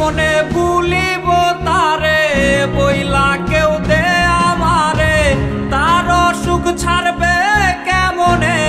কেমনে ভুলিব তারে বইলা কেউ দে আমারে, তার সুখ ছাড়বে কেমনে।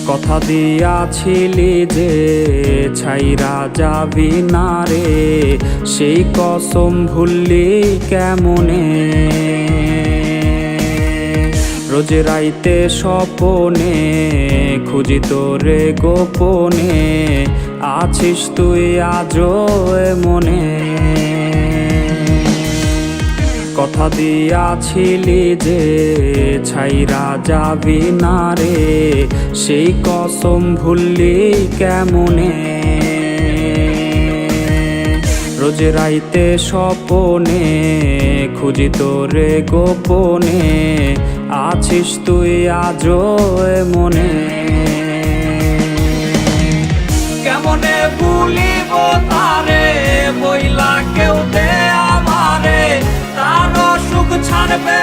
কথা দিয়াছিলি যে ছাইরা যাবি না রে, সেই কসম ভুললি কেমনে। রোজ রাইতে স্বপনে খুঁজি তোরে গোপনে, আছিস তুই আজও মনে। কথা দিয়াছিলি যে ছাইরা যাবি না রে, সেই কসম ভুললি কেমনে। রোজ রাইতে স্বপনে খুঁজি তোরে গোপনে, আছিস তুই আজও মনে। কেমনে ভুলিব তারে বইলা কেউ দে আমারে, তার সুখ ছাড়বে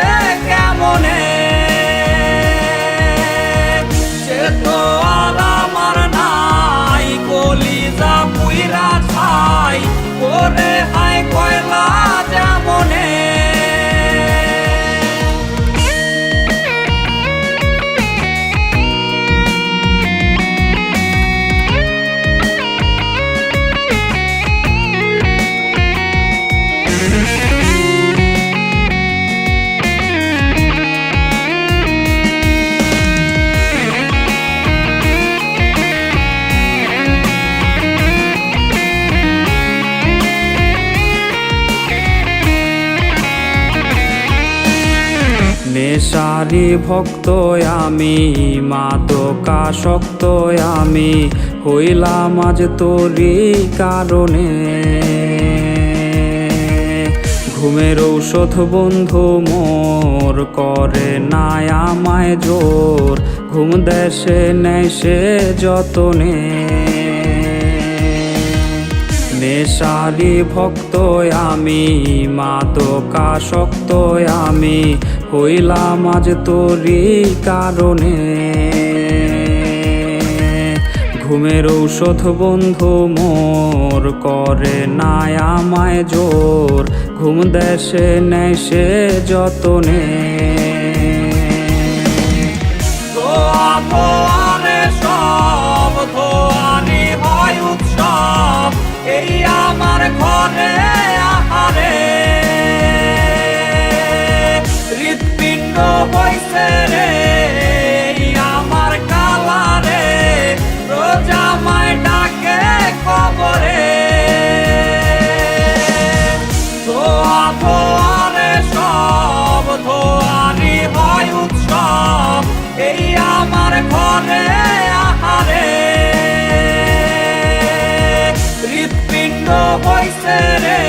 কেমনে। সে তো আর আমার নাই, কলিজা পুইরা ছাই করে হাই কয়লা যেমনে। নেশারি ভক্ত আমি, মাদকাসক্ত আমি, হইলাম আজ তোরই কারণে। ঘুমের ঔষধ বন্ধু মোর করে না আমায় জোর, ঘুম দেশে নেয় সে যতনে। নেশারি ভক্ত আমি, মাদকাসক্ত আমি, হইলাম আজ তোরই কারণে। ঘুমের ঔষধ বন্ধু মোর করে না আমায় জোর, ঘুম দেশে নেয় সে যতনে। সব ধোয়ানি হয় উৎসব, এই আমার ঘরে আহারে। হৃৎপিণ্ড হইছে রে আমার কালারে, রোজ আমায় ডাকে কবরে। ধোয়া ধোয়ারে সব ধোয়ানি হয় উৎসব, এই আমার ঘরে আহারে। হৃৎপিণ্ড হইছে রে